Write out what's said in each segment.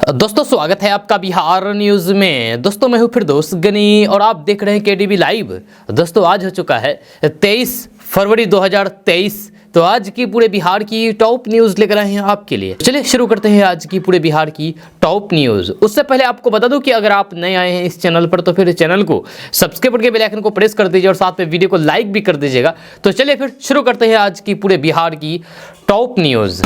दोस्तों स्वागत है आपका बिहार न्यूज़ में। दोस्तों मैं हूं फिरदौस गनी और आप देख रहे हैं केडीवी लाइव। दोस्तों आज हो चुका है 23 फरवरी 2023। तो आज की पूरे बिहार की टॉप न्यूज़ लेकर आए हैं आपके लिए। चलिए शुरू करते हैं आज की पूरे बिहार की टॉप न्यूज़। उससे पहले आपको बता दूं कि अगर आप नए आए हैं इस चैनल पर तो फिर चैनल को सब्सक्राइब करके बेल आइकन को प्रेस कर दीजिए और साथ में वीडियो को लाइक भी कर दीजिएगा। तो चलिए फिर शुरू करते हैं आज की पूरे बिहार की टॉप न्यूज़।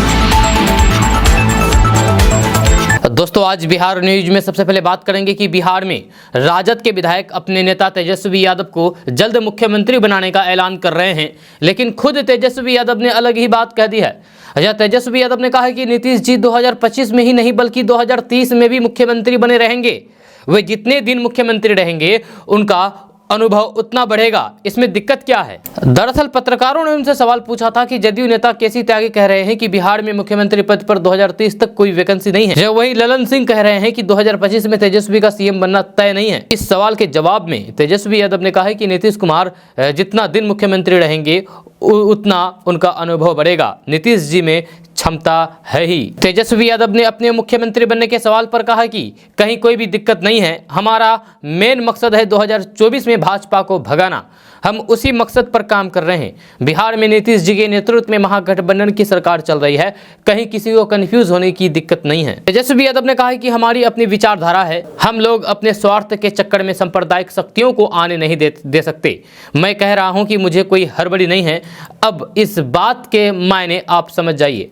दोस्तों आज बिहार न्यूज में सबसे पहले बात करेंगे कि बिहार में राजद के विधायक अपने नेता तेजस्वी यादव को जल्द मुख्यमंत्री बनाने का ऐलान कर रहे हैं, लेकिन खुद तेजस्वी यादव ने अलग ही बात कह दी है। तेजस्वी यादव ने कहा है कि नीतीश जी 2025 में ही नहीं बल्कि 2030 में भी मुख्यमंत्री बने रहेंगे। वे जितने दिन मुख्यमंत्री रहेंगे उनका अनुभव उतना बढ़ेगा, इसमें दिक्कत क्या है। दरअसल पत्रकारों ने उनसे सवाल पूछा था कि जदयू नेता केसी त्यागी कह रहे हैं कि बिहार में मुख्यमंत्री पद पर 2030 तक कोई वैकेंसी नहीं है, जब वही ललन सिंह कह रहे हैं कि 2025 में तेजस्वी का सीएम बनना तय नहीं है। इस सवाल के जवाब में तेजस्वी यादव ने कहा है कि नीतीश कुमार जितना दिन मुख्यमंत्री रहेंगे उतना उनका अनुभव बढ़ेगा। नीतीश जी में क्षमता है ही। तेजस्वी यादव ने अपने मुख्यमंत्री बनने के सवाल पर कहा कि कहीं कोई भी दिक्कत नहीं है, हमारा मेन मकसद है 2024 में भाजपा को भगाना। हम उसी मकसद पर काम कर रहे हैं। बिहार में नीतीश जी के नेतृत्व में महागठबंधन की सरकार चल रही है, कहीं किसी को कंफ्यूज होने की दिक्कत नहीं है। तेजस्वी यादव ने कहा है कि हमारी अपनी विचारधारा है, हम लोग अपने स्वार्थ के चक्कर में सांप्रदायिक शक्तियों को आने नहीं दे सकते। मैं कह रहा हूं कि मुझे कोई हड़बड़ी नहीं है, अब इस बात के मायने आप समझ जाइए।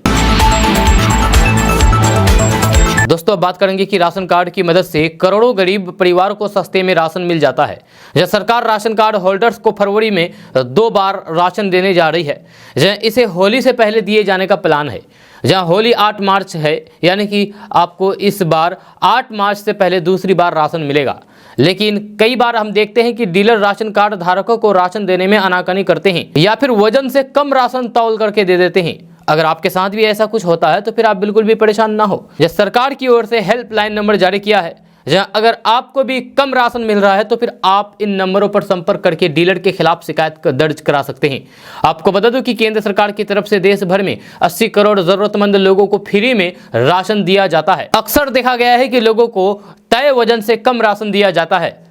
दोस्तों बात करेंगे कि राशन कार्ड की मदद से करोड़ों गरीब परिवारों को सस्ते में राशन मिल जाता है। जब सरकार राशन कार्ड होल्डर्स को फरवरी में 2 बार राशन देने जा रही है, जहाँ इसे होली से पहले दिए जाने का प्लान है। जहाँ होली 8 मार्च है, यानी कि आपको इस बार 8 मार्च से पहले दूसरी बार राशन मिलेगा। लेकिन कई बार हम देखते हैं कि डीलर राशन कार्ड धारकों को राशन देने में आनाकानी करते हैं या फिर वजन से कम राशन तौल करके दे देते हैं। अगर आपके साथ भी ऐसा कुछ होता है तो फिर आप बिल्कुल भी परेशान ना हो। यह सरकार की ओर से हेल्पलाइन नंबर जारी किया है, जहां अगर आपको भी कम राशन मिल रहा है तो फिर आप इन नंबरों पर संपर्क करके डीलर के खिलाफ शिकायत दर्ज करा सकते हैं। आपको बता दूं कि केंद्र सरकार की तरफ से देश भर में 80 करोड़ जरूरतमंद लोगों को फ्री में राशन दिया जाता है। अक्सर देखा गया है कि लोगों को तय वजन से कम राशन दिया जाता है।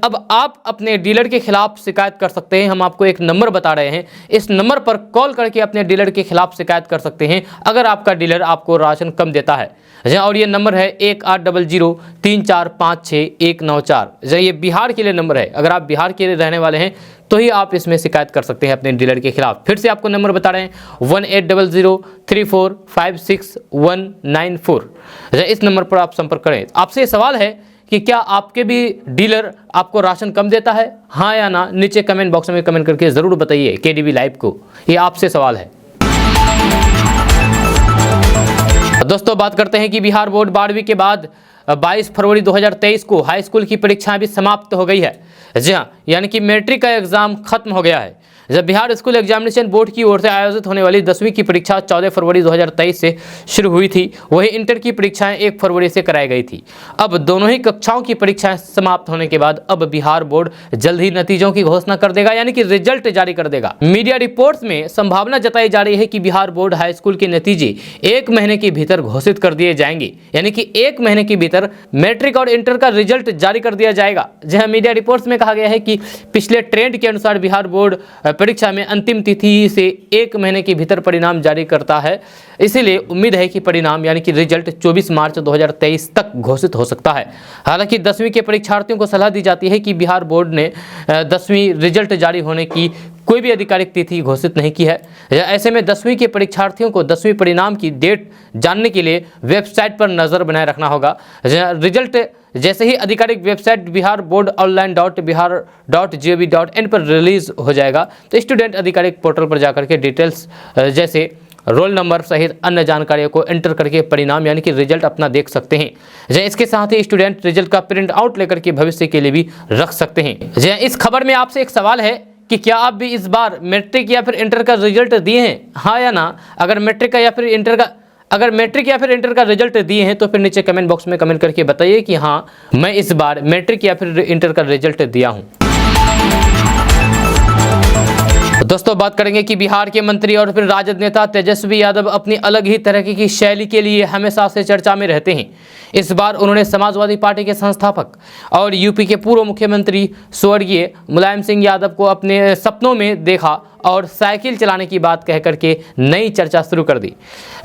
अब आप अपने डीलर के खिलाफ शिकायत कर सकते हैं। हम आपको एक नंबर बता रहे हैं, इस नंबर पर कॉल करके अपने डीलर के खिलाफ शिकायत कर सकते हैं अगर आपका डीलर आपको राशन कम देता है। और ये नंबर है 1800-3456-194। ये बिहार के लिए नंबर है। अगर आप बिहार के लिए रहने वाले हैं तो ही आप इसमें शिकायत कर सकते हैं अपने डीलर के खिलाफ। फिर से आपको नंबर बता रहे हैं 1800-3456-194। इस नंबर पर आप संपर्क करें। आपसे सवाल है कि क्या आपके भी डीलर आपको राशन कम देता है, हाँ या ना? नीचे कमेंट बॉक्स में कमेंट करके ज़रूर बताइए केडीवी लाइव को, ये आपसे सवाल है। दोस्तों बात करते हैं कि बिहार बोर्ड 12वीं के बाद 22 फरवरी 2023 को हाई स्कूल की परीक्षाएं भी समाप्त हो गई है। जी हाँ, यानी कि मैट्रिक का एग्ज़ाम खत्म हो गया है। जब बिहार स्कूल एग्जामिनेशन बोर्ड की ओर से आयोजित होने वाली 10वीं की परीक्षा 14 फरवरी 2023 से शुरू हुई थी, वही इंटर की परीक्षाएं 1 फरवरी से कराई गई थी। अब दोनों ही कक्षाओं की परीक्षाएं समाप्त होने के बाद अब बिहार बोर्ड जल्द ही नतीजों की घोषणा कर देगा, यानी कि रिजल्ट जारी कर देगा। मीडिया रिपोर्ट्स में संभावना जताई जा रही है कि बिहार बोर्ड हाई स्कूल के नतीजे 1 महीने के भीतर घोषित कर दिए जाएंगे, यानी कि 1 महीने के भीतर मैट्रिक और इंटर का रिजल्ट जारी कर दिया जाएगा। जहां मीडिया रिपोर्ट्स में कहा गया है कि पिछले ट्रेंड के अनुसार बिहार बोर्ड परीक्षा में अंतिम तिथि से 1 महीने के भीतर परिणाम जारी करता है। इसीलिए उम्मीद है कि परिणाम यानी कि रिजल्ट 24 मार्च 2023 तक घोषित हो सकता है। हालांकि 10वीं के परीक्षार्थियों को सलाह दी जाती है कि बिहार बोर्ड ने 10वीं रिजल्ट जारी होने की कोई भी आधिकारिक तिथि घोषित नहीं की है। ऐसे में 10वीं के परीक्षार्थियों को 10वीं परिणाम की डेट जानने के लिए वेबसाइट पर नज़र बनाए रखना होगा। रिजल्ट जैसे ही आधिकारिक वेबसाइट बिहार बोर्ड online.bihar.gov.in पर रिलीज हो जाएगा तो स्टूडेंट आधिकारिक पोर्टल पर जाकर के डिटेल्स जैसे रोल नंबर सहित अन्य जानकारियों को एंटर करके परिणाम यानी कि रिजल्ट अपना देख सकते हैं। इसके साथ ही स्टूडेंट रिजल्ट का प्रिंट आउट लेकर के भविष्य के लिए भी रख सकते हैं। इस खबर में आपसे एक सवाल है कि क्या आप भी इस बार मैट्रिक या फिर इंटर का रिजल्ट दिए हैं, हाँ या ना? अगर मैट्रिक या फिर इंटर का रिजल्ट दिए हैं तो फिर नीचे कमेंट बॉक्स में कमेंट करके बताइए कि हाँ मैं इस बार मैट्रिक या फिर इंटर का रिजल्ट दिया हूँ। दोस्तों बात करेंगे कि बिहार के मंत्री और फिर राजद नेता तेजस्वी यादव अपनी अलग ही तरह की शैली के लिए हमेशा से चर्चा में रहते हैं। इस बार उन्होंने समाजवादी पार्टी के संस्थापक और यूपी के पूर्व मुख्यमंत्री स्वर्गीय मुलायम सिंह यादव को अपने सपनों में देखा और साइकिल चलाने की बात कह करके नई चर्चा शुरू कर दी।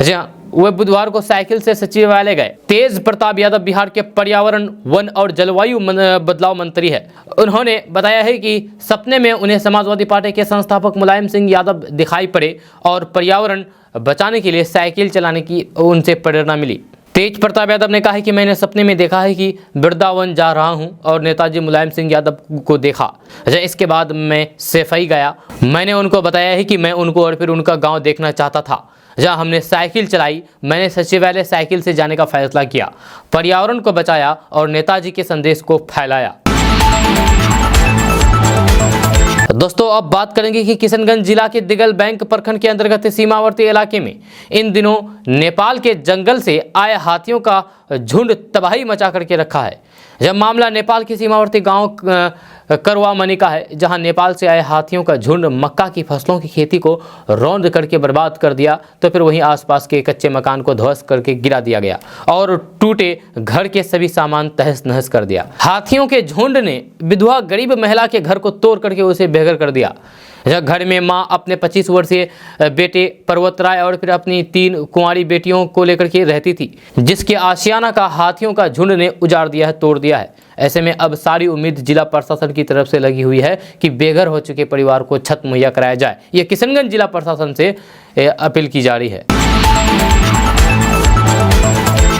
जी हाँ, वे बुधवार को साइकिल से सचिवालय गए। तेज प्रताप यादव बिहार के पर्यावरण, वन और जलवायु बदलाव मंत्री है। उन्होंने बताया है कि सपने में उन्हें समाजवादी पार्टी के संस्थापक मुलायम सिंह यादव दिखाई पड़े और पर्यावरण बचाने के लिए साइकिल चलाने की उनसे प्रेरणा मिली। तेज प्रताप यादव ने कहा है कि मैंने सपने में देखा है कि वृंदावन जा रहा हूं और नेताजी मुलायम सिंह यादव को देखा। इसके बाद मैं सफाई गया। मैंने उनको बताया है कि मैं उनको और फिर उनका गांव देखना चाहता था। जहाँ हमने साइकिल चलाई, मैंने सचिवालय साइकिल से जाने का फैसला किया, पर्यावरण को बचाया और नेताजी के संदेश को फैलाया। दोस्तों, अब बात करेंगे कि किशनगंज जिला के दिगल बैंक प्रखंड के अंतर्गत सीमावर्ती इलाके में इन दिनों नेपाल के जंगल से आए हाथियों का झुंड तबाही मचा करके रखा है। जब मामला नेपाल के सीमावर्ती गांव करवा मनी का है, जहां नेपाल से आए हाथियों का झुंड मक्का की फसलों की खेती को रौंद करके बर्बाद कर दिया, तो फिर वहीं आसपास के कच्चे मकान को ध्वस्त करके गिरा दिया गया और टूटे घर के सभी सामान तहस नहस कर दिया। हाथियों के झुंड ने विधवा गरीब महिला के घर को तोड़ करके उसे बेघर कर दिया। घर में मां अपने 25 वर्षीय बेटे पर्वत राय और फिर अपनी 3 कुंवारी बेटियों को लेकर के रहती थी, जिसके आशियाना का हाथियों का झुंड ने उजाड़ दिया है, तोड़ दिया है। ऐसे में अब सारी उम्मीद जिला प्रशासन की तरफ से लगी हुई है कि बेघर हो चुके परिवार को छत मुहैया कराया जाए। ये किशनगंज जिला प्रशासन से अपील की जा रही है।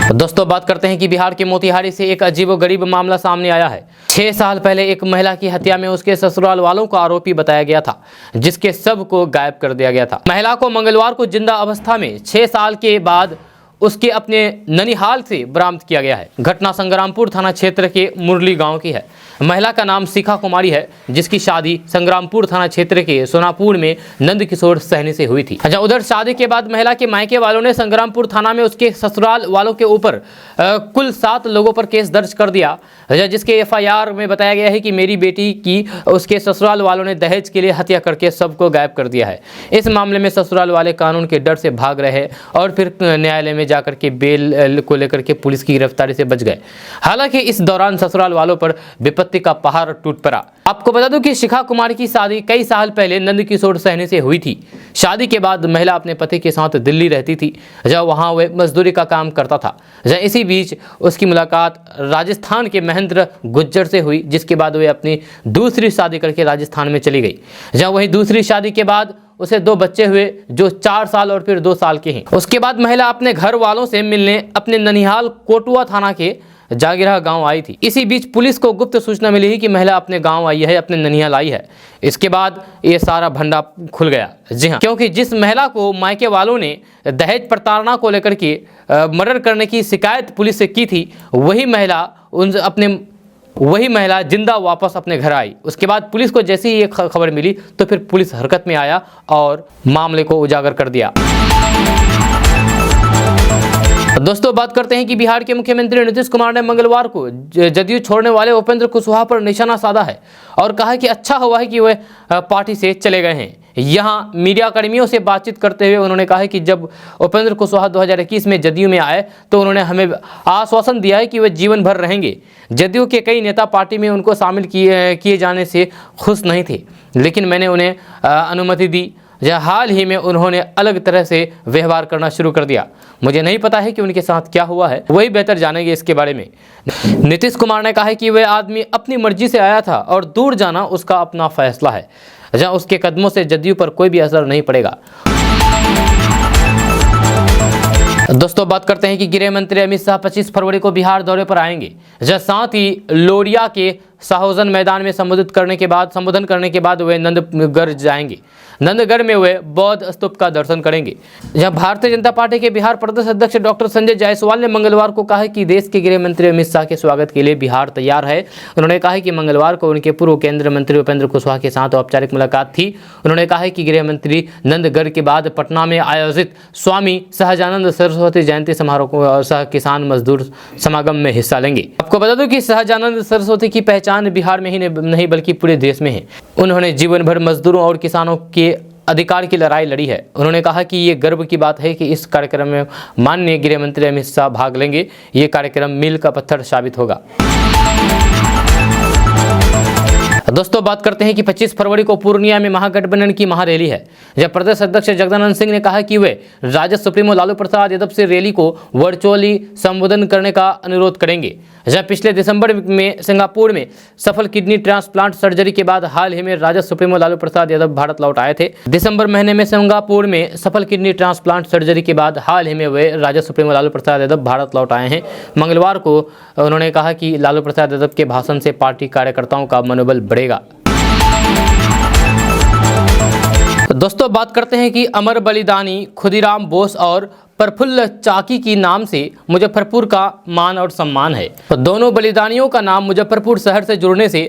दोस्तों, बात करते हैं कि बिहार के मोतिहारी से एक अजीबोगरीब मामला सामने आया है। 6 साल पहले एक महिला की हत्या में उसके ससुराल वालों को आरोपी बताया गया था, जिसके शव को गायब कर दिया गया था। महिला को मंगलवार को जिंदा अवस्था में 6 साल के बाद उसके अपने ननिहाल से बरामद किया गया है। घटना संग्रामपुर थाना क्षेत्र के मुरली गांव की है। महिला का नाम शिखा कुमारी है, जिसकी शादी संग्रामपुर थाना क्षेत्र के सोनापुर में नंद किशोर सहनी से हुई थी। अच्छा, उधर शादी के बाद महिला के मायके वालों ने संग्रामपुर थाना में उसके ससुराल वालों के ऊपर कुल 7 लोगों पर केस दर्ज कर दिया, जिसके FIR में बताया गया है कि मेरी बेटी की उसके ससुराल वालों ने दहेज के लिए हत्या करके सबको गायब कर दिया है। इस मामले में ससुराल वाले कानून के डर से भाग रहे और फिर न्यायालय में जाकर के बेल को लेकर के पुलिस की गिरफ्तारी से बच गए। हालांकि इस दौरान ससुराल वालों पर विपत्ति का पहाड़ टूट पड़ा। आपको बता दूं कि शिखा कुमारी की शादी कई साल पहले नंद किशोर सहनी से हुई थी। शादी के बाद महिला अपने पति के साथ दिल्ली रहती थी, जहाँ वहाँ वह मजदूरी का काम करता था। जहाँ इसी बीच उसकी मुलाकात राजस्थान के महेंद्र गुज्जर से हुई, जिसके बाद वे अपनी दूसरी शादी करके राजस्थान में चली गई। जहाँ वही दूसरी शादी के बाद उसे 2 बच्चे हुए, जो 4 साल और फिर 2 साल के हैं। उसके बाद महिला अपने घर वालों से मिलने अपने ननिहाल कोटुआ थाना के जागिरा गांव आई थी। इसी बीच पुलिस को गुप्त सूचना मिली है कि महिला अपने गांव आई है, अपने ननिहाल आई है। इसके बाद ये सारा भंडा खुल गया। जी हाँ, क्योंकि जिस महिला को मायके वालों ने दहेज प्रताड़ना को लेकर के मर्डर करने की शिकायत पुलिस से की थी, वही महिला जिंदा वापस अपने घर आई। उसके बाद पुलिस को जैसे ही ये खबर मिली तो फिर पुलिस हरकत में आया और मामले को उजागर कर दिया। दोस्तों, बात करते हैं कि बिहार के मुख्यमंत्री नीतीश कुमार ने मंगलवार को जदयू छोड़ने वाले उपेंद्र कुशवाहा पर निशाना साधा है और कहा है कि अच्छा हुआ है कि वे पार्टी से चले गए हैं। यहाँ मीडिया कर्मियों से बातचीत करते हुए उन्होंने कहा है कि जब उपेंद्र कुशवाहा 2021 में जदयू में आए तो उन्होंने हमें आश्वासन दिया है कि वे जीवन भर रहेंगे। जदयू के कई नेता पार्टी में उनको शामिल किए जाने से खुश नहीं थे, लेकिन मैंने उन्हें अनुमति दी। हाल ही में उन्होंने अलग तरह से व्यवहार करना शुरू कर दिया। मुझे नहीं पता है कि उनके साथ क्या हुआ है, वही बेहतर जानेंगे इसके बारे में। नीतीश कुमार ने कहा है कि वह आदमी अपनी मर्जी से आया था और दूर जाना उसका अपना फैसला है, जहां उसके कदमों से जदयू पर कोई भी असर नहीं पड़ेगा। दोस्तों, बात करते हैं कि गृह मंत्री अमित शाह 25 फरवरी को बिहार दौरे पर आएंगे। साथ ही लोरिया के शाहोजन मैदान में संबोधन करने के बाद वे नंदगढ़ जाएंगे। नंदगढ़ में वे बौद्ध स्तूप का दर्शन करेंगे। जहां भारतीय जनता पार्टी के बिहार प्रदेश अध्यक्ष डॉक्टर संजय जायसवाल ने मंगलवार को कहा कि देश के गृह मंत्री अमित शाह के स्वागत के लिए बिहार तैयार है। उन्होंने कहा कि मंगलवार को उनके पूर्व केंद्रीय मंत्री उपेंद्र कुशवाहा के साथ औपचारिक मुलाकात थी। उन्होंने कहा कि गृह मंत्री नंदगढ़ के बाद पटना में आयोजित स्वामी सहजानंद सरस्वती जयंती समारोह सह किसान मजदूर समागम में हिस्सा लेंगे। आपको बता दूं कि सहजानंद सरस्वती की पहचान बिहार में ही नहीं बल्कि पूरे देश में है। उन्होंने जीवन भर मजदूरों और किसानों के अधिकार की लड़ाई लड़ी है। उन्होंने कहा कि ये गर्व की बात है कि इस कार्यक्रम में माननीय गृह मंत्री अमित शाह भाग लेंगे। ये कार्यक्रम मील का पत्थर साबित होगा। दोस्तों बात करते हैं कि 25 फरवरी को पूर्णिया में महागठबंधन की महारैली है, जब प्रदेश अध्यक्ष जगदानंद सिंह ने कहा कि वे राजद सुप्रीमो लालू प्रसाद यादव से रैली को वर्चुअली संबोधन करने का अनुरोध करेंगे। जब पिछले दिसंबर में सिंगापुर में सफल किडनी ट्रांसप्लांट सर्जरी के बाद हाल ही में राजद सुप्रीमो लालू प्रसाद यादव भारत लौट आए थे। दिसंबर महीने में सिंगापुर में सफल किडनी ट्रांसप्लांट सर्जरी के बाद हाल ही में वे राजद सुप्रीमो लालू प्रसाद यादव भारत लौट आए हैं। मंगलवार को उन्होंने कहा कि लालू प्रसाद यादव के भाषण से पार्टी कार्यकर्ताओं का मनोबल बढ़ेगा। दोस्तों बात करते हैं कि अमर बलिदानी खुदीराम बोस और प्रफुल्ल चाकी की नाम से मुजफ्फरपुर का मान और सम्मान है। दोनों बलिदानियों का नाम मुजफ्फरपुर शहर से जुड़ने से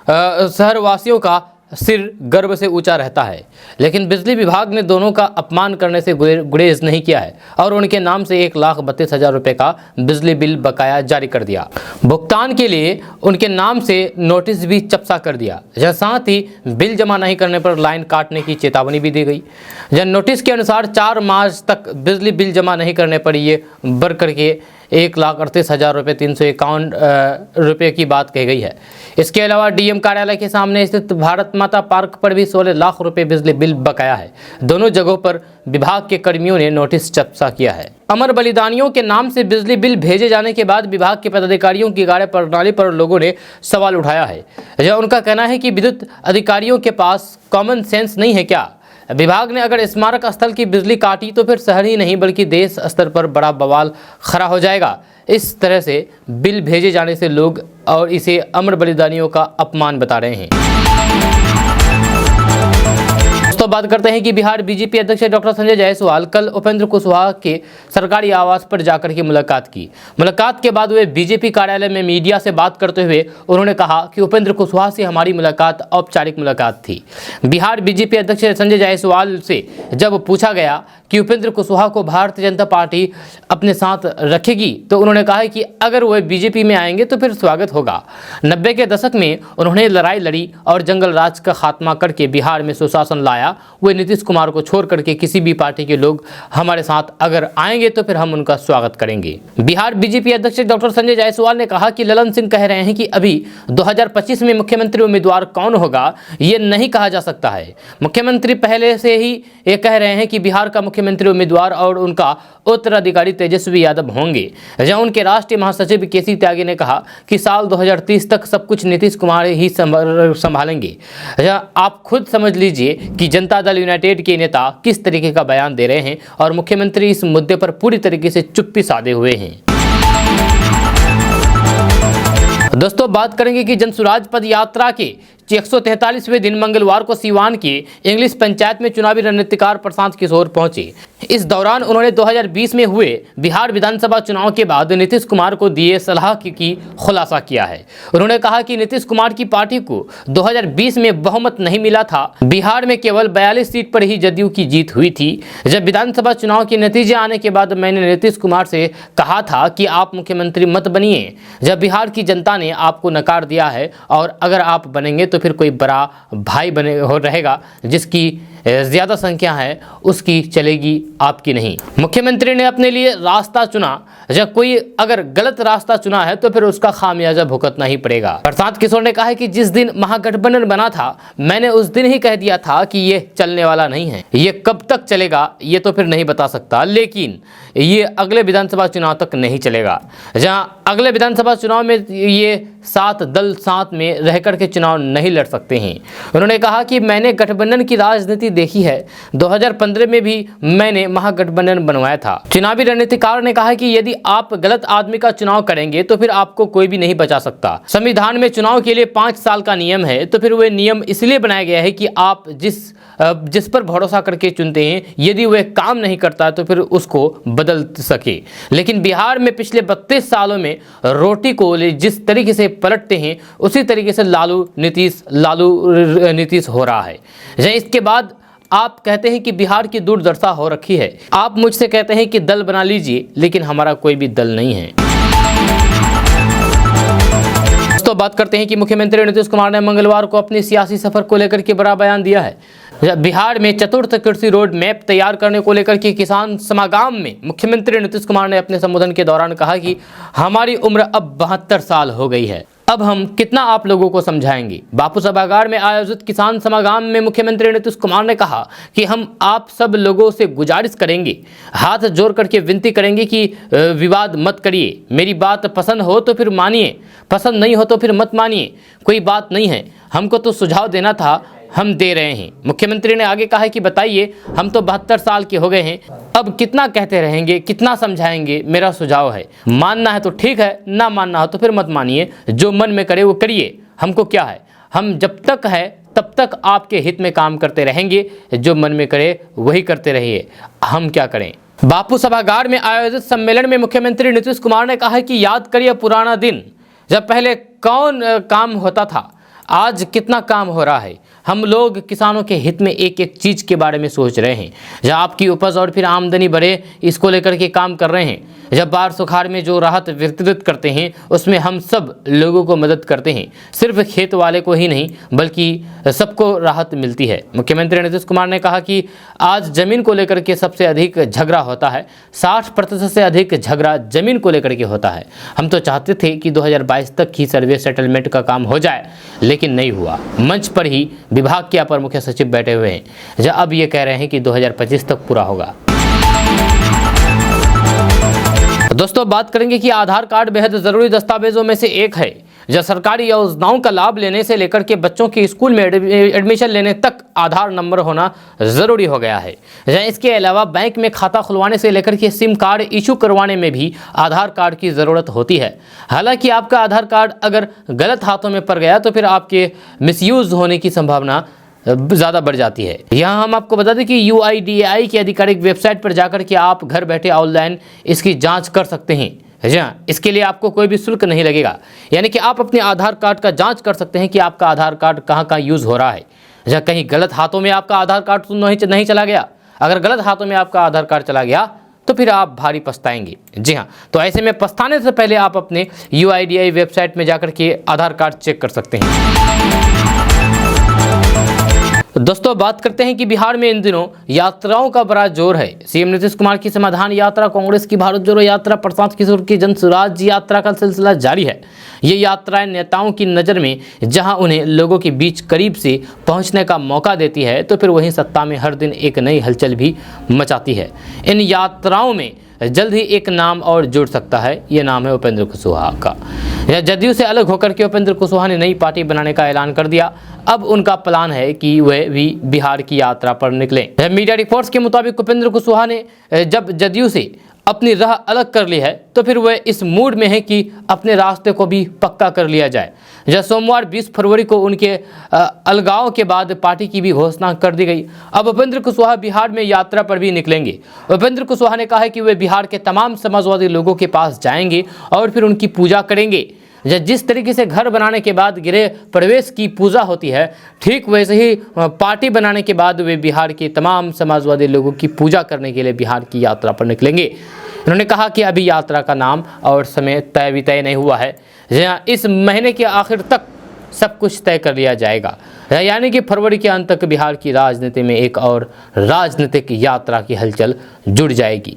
शहरवासियों का सिर गर्व से ऊंचा रहता है, लेकिन बिजली विभाग ने दोनों का अपमान करने से गुरेज नहीं किया है और उनके नाम से 1,32,000 रुपये का बिजली बिल बकाया जारी कर दिया। भुगतान के लिए उनके नाम से नोटिस भी चपसा कर दिया। साथ ही बिल जमा नहीं करने पर लाइन काटने की चेतावनी भी दी गई। नोटिस के अनुसार 4 मार्च तक बिजली बिल जमा नहीं करने पर ये बढ़ करके 1,38,000 रुपये 351 रुपये की बात कही गई है। इसके अलावा डीएम कार्यालय के सामने स्थित भारत माता पार्क पर भी 16 लाख रुपये बिजली बिल बकाया है। दोनों जगहों पर विभाग के कर्मियों ने नोटिस चपसा किया है। अमर बलिदानियों के नाम से बिजली बिल भेजे जाने के बाद विभाग के पदाधिकारियों की कार्यप्रणाली पर लोगों ने सवाल उठाया है। यह उनका कहना है कि विद्युत अधिकारियों के पास कॉमन सेंस नहीं है क्या? विभाग ने अगर स्मारक स्थल की बिजली काटी तो फिर शहर ही नहीं बल्कि देश स्तर पर बड़ा बवाल खड़ा हो जाएगा। इस तरह से बिल भेजे जाने से लोग और इसे अमर बलिदानियों का अपमान बता रहे हैं। दोस्तों बात करते हैं कि बिहार बीजेपी अध्यक्ष डॉक्टर संजय जायसवाल कल उपेंद्र कुशवाहा के सरकारी आवास पर जाकर के मुलाकात की। मुलाकात के बाद वे बीजेपी कार्यालय में मीडिया से बात करते हुए उन्होंने कहा कि उपेंद्र कुशवाहा से हमारी मुलाकात औपचारिक मुलाकात थी। बिहार बीजेपी अध्यक्ष संजय जायसवाल से जब पूछा गया कि उपेंद्र कुशवाहा को भारतीय जनता पार्टी अपने साथ रखेगी तो उन्होंने कहा कि अगर वह बीजेपी में आएंगे तो फिर स्वागत होगा। 90 के दशक में उन्होंने लड़ाई लड़ी और जंगल राज का खात्मा करके बिहार में सुशासन लाया। वे नीतीश कुमार को छोड़ करके किसी भी पार्टी के लोग हमारे साथ अगर आएंगे तो फिर हम उनका स्वागत करेंगे। बिहार बीजेपी अध्यक्ष डॉक्टर संजय जायसवाल ने कहा कि ललन सिंह कह रहे हैं कि अभी 2025 में मुख्यमंत्री उम्मीदवार कौन होगा ये नहीं कहा जा सकता है। मुख्यमंत्री पहले से ही ये कह रहे हैं कि बिहार का मुख्यमंत्री उम्मीदवार और उनका उत्तराधिकारी तेजस्वी यादव होंगे। जहां उनके राष्ट्रीय महासचिव केसी त्यागी ने कहा कि साल 2030 तक सब कुछ नीतीश कुमार ही संभालेंगे। आप खुद समझ लीजिए कि जनता दल यूनाइटेड के नेता किस तरीके का बयान दे रहे हैं और मुख्यमंत्री इस मुद्दे पर पूरी तरीके से चुप्पी साधे हुए हैं। दोस्तों बात करेंगे कि जनसुराज पद यात्रा के 143वें दिन मंगलवार को सिवान के इंग्लिश पंचायत में चुनावी रणनीतिकार प्रशांत किशोर पहुंचे। इस दौरान उन्होंने 2020 में हुए बिहार विधानसभा चुनाव के बाद नीतीश कुमार को दिए सलाह की खुलासा किया है। उन्होंने कहा कि नीतीश कुमार की पार्टी को 2020 में बहुमत नहीं मिला था। बिहार में केवल 42 सीट पर ही जदयू की जीत हुई थी। जब विधानसभा चुनाव के नतीजे आने के बाद मैंने नीतीश कुमार से कहा था कि आप मुख्यमंत्री मत बनिए, जब बिहार की जनता ने आपको नकार दिया है और अगर आप बनेंगे तो फिर कोई बड़ा भाई बने हो रहेगा जिसकी ज़्यादा संख्या है उसकी चलेगी, आपकी नहीं। मुख्यमंत्री ने अपने लिए रास्ता चुना, जब कोई अगर गलत रास्ता चुना है तो फिर उसका खामियाजा भुगतना ही पड़ेगा। प्रशांत किशोर ने कहा कि जिस दिन महागठबंधन बना था मैंने उस दिन ही कह दिया था कि ये चलने वाला नहीं है। ये कब तक चलेगा ये तो फिर नहीं बता सकता, लेकिन ये अगले विधानसभा चुनाव तक नहीं चलेगा। जहाँ अगले विधानसभा चुनाव में ये 7 दल साथ में रह कर के चुनाव नहीं लड़ सकते हैं। उन्होंने कहा कि मैंने गठबंधन की राजनीति देखी है। 2015 में भी मैंने महागठबंधन बनवाया था। चुनावी रणनीतिकार ने कहा कि यदि आप गलत आदमी का चुनाव करेंगे तो फिर आपको कोई भी नहीं बचा सकता। संविधान में चुनाव के लिए 5 साल का नियम है, तो फिर वह नियम इसलिए बनाया गया है कि आप जिस पर भरोसा करके चुनते हैं यदि वह काम नहीं करता तो फिर उसको बदल सके। लेकिन बिहार में पिछले 32 सालों में रोटी को जिस तरीके से पलटते हैं उसी तरीके से लालू नीतीश हो रहा है। इसके बाद आप कहते हैं कि बिहार की दुर्दशा हो रखी है। आप मुझसे कहते हैं कि दल बना लीजिए, लेकिन हमारा कोई भी दल नहीं है। तो बात करते हैं कि मुख्यमंत्री नीतीश कुमार ने मंगलवार को अपनी सियासी सफर को लेकर के बड़ा बयान दिया है। बिहार में चतुर्थ कृषि रोड मैप तैयार करने को लेकर के किसान समागम में मुख्यमंत्री नीतीश कुमार ने अपने संबोधन के दौरान कहा कि हमारी उम्र अब 72 साल हो गई है, अब हम कितना आप लोगों को समझाएंगे। बापू सभागार में आयोजित किसान समागम में मुख्यमंत्री नीतीश कुमार ने कहा कि हम आप सब लोगों से गुजारिश करेंगे, हाथ जोड़ करके विनती करेंगे कि विवाद मत करिए। मेरी बात पसंद हो तो फिर मानिए, पसंद नहीं हो तो फिर मत मानिए, कोई बात नहीं है। हमको तो सुझाव देना था, हम दे रहे हैं। मुख्यमंत्री ने आगे कहा कि बताइए, हम तो 72 साल के हो गए हैं, अब कितना कहते रहेंगे, कितना समझाएंगे। मेरा सुझाव है, मानना है तो ठीक है, ना मानना हो तो फिर मत मानिए, जो मन में करे वो करिए, हमको क्या है। हम जब तक है तब तक आपके हित में काम करते रहेंगे, जो मन में करे वही करते रहिए, हम क्या करें। बापू सभागार में आयोजित सम्मेलन में मुख्यमंत्री नीतीश कुमार ने कहा कि याद करिए पुराना दिन, जब पहले कौन काम होता था, आज कितना काम हो रहा है। हम लोग किसानों के हित में एक एक चीज़ के बारे में सोच रहे हैं, जब आपकी उपज और फिर आमदनी बढ़े, इसको लेकर के काम कर रहे हैं। जब बाढ़ सुखाड़ में जो राहत वितरित करते हैं उसमें हम सब लोगों को मदद करते हैं, सिर्फ खेत वाले को ही नहीं बल्कि सबको राहत मिलती है। मुख्यमंत्री नीतीश कुमार ने कहा कि आज जमीन को लेकर के सबसे अधिक झगड़ा होता है, 60% से अधिक झगड़ा जमीन को लेकर के होता है। हम तो चाहते थे कि 2022 तक ही सर्वे सेटलमेंट का काम हो जाए, लेकिन नहीं हुआ। मंच पर ही विभाग के अपर मुख्य सचिव बैठे हुए हैं, जब अब ये कह रहे हैं कि 2025 तक पूरा होगा। दोस्तों, बात करेंगे कि आधार कार्ड बेहद जरूरी दस्तावेजों में से एक है, जब सरकारी योजनाओं का लाभ लेने से लेकर के बच्चों की स्कूल में एडमिशन लेने तक आधार नंबर होना जरूरी हो गया है। इसके अलावा बैंक में खाता खुलवाने से लेकर के सिम कार्ड इशू करवाने में भी आधार कार्ड की ज़रूरत होती है। हालांकि आपका आधार कार्ड अगर गलत हाथों में पड़ गया तो फिर आपके मिसयूज़ होने की संभावना ज़्यादा बढ़ जाती है। यहाँ हम आपको बता दें कि UIDAI की आधिकारिक वेबसाइट पर जाकर के आप घर बैठे ऑनलाइन इसकी जांच कर सकते हैं। जी हाँ, इसके लिए आपको कोई भी शुल्क नहीं लगेगा, यानी कि आप अपने आधार कार्ड का जांच कर सकते हैं कि आपका आधार कार्ड कहाँ कहाँ यूज़ हो रहा है। जहाँ कहीं गलत हाथों में आपका आधार कार्ड तो नहीं चला गया। अगर गलत हाथों में आपका आधार कार्ड चला गया तो फिर आप भारी पछताएंगे। जी हाँ, तो ऐसे में पछताने से पहले आप अपने UIDAI वेबसाइट में जाकर के आधार कार्ड चेक कर सकते हैं। दोस्तों, बात करते हैं कि बिहार में इन दिनों यात्राओं का बड़ा जोर है। सीएम नीतीश कुमार की समाधान यात्रा, कांग्रेस की भारत जोड़ो यात्रा, प्रशांत किशोर की जन स्वराज यात्रा का सिलसिला जारी है। ये यात्राएं नेताओं की नज़र में जहां उन्हें लोगों के बीच करीब से पहुंचने का मौका देती है, तो फिर वहीं सत्ता में हर दिन एक नई हलचल भी मचाती है। इन यात्राओं में जल्द ही एक नाम और जुड़ सकता है, ये नाम है उपेंद्र कुशवाहा का। जदयू से अलग होकर के उपेंद्र कुशवाहा ने नई पार्टी बनाने का ऐलान कर दिया। अब उनका प्लान है कि वे भी बिहार की यात्रा पर निकलें। मीडिया रिपोर्ट्स के मुताबिक उपेंद्र कुशवाहा ने जब जदयू से अपनी राह अलग कर ली है तो फिर वे इस मूड में है कि अपने रास्ते को भी पक्का कर लिया जाए। जब सोमवार 20 फरवरी को उनके अलगाव के बाद पार्टी की भी घोषणा कर दी गई। अब उपेंद्र कुशवाहा बिहार में यात्रा पर भी निकलेंगे। उपेंद्र कुशवाहा ने कहा है कि वे बिहार के तमाम समाजवादी लोगों के पास जाएंगे और फिर उनकी पूजा करेंगे। जिस तरीके से घर बनाने के बाद गृह प्रवेश की पूजा होती है, ठीक वैसे ही पार्टी बनाने के बाद वे बिहार के तमाम समाजवादी लोगों की पूजा करने के लिए बिहार की यात्रा पर निकलेंगे। उन्होंने कहा कि अभी यात्रा का नाम और समय तय नहीं हुआ है। इस महीने के आखिर तक सब कुछ तय कर लिया जाएगा, यानी कि फरवरी के अंत तक बिहार की राजनीति में एक और राजनीतिक यात्रा की हलचल जुड़ जाएगी।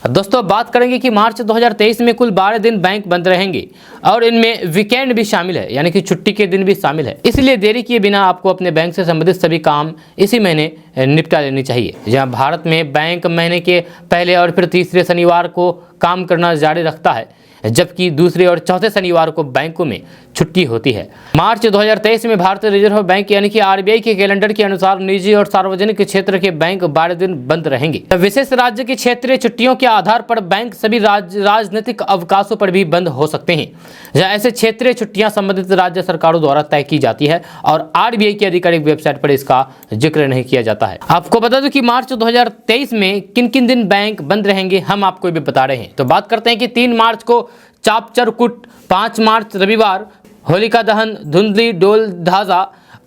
दोस्तों, बात करेंगे कि मार्च 2023 में कुल 12 दिन बैंक बंद रहेंगे और इनमें वीकेंड भी शामिल है, यानी कि छुट्टी के दिन भी शामिल है। इसलिए देरी किए बिना आपको अपने बैंक से संबंधित सभी काम इसी महीने निपटा लेनी चाहिए। जहां भारत में बैंक महीने के पहले और फिर तीसरे शनिवार को काम करना जारी रखता है, जबकि दूसरे और चौथे शनिवार को बैंकों में छुट्टी होती है। मार्च 2023 में भारतीय रिजर्व बैंक यानी कि RBI के कैलेंडर के अनुसार निजी और सार्वजनिक क्षेत्र के बैंक 12 दिन बंद रहेंगे। विशेष राज्य की क्षेत्रीय छुट्टियों के आधार पर बैंक सभी राजनीतिक अवकाशों पर भी बंद हो सकते हैं। जहाँ ऐसे क्षेत्रीय छुट्टियां संबंधित राज्य सरकारों द्वारा तय की जाती है और RBI की आधिकारिक वेबसाइट पर इसका जिक्र नहीं किया जाता है। आपको बता दूं कि मार्च 2023 में किन किन दिन बैंक बंद रहेंगे हम आपको भी बता रहे हैं। तो बात करते हैं कि 3 मार्च को चाप चरकुट, 5 मार्च रविवार होलिका दहन धुंधली डोल धाजा,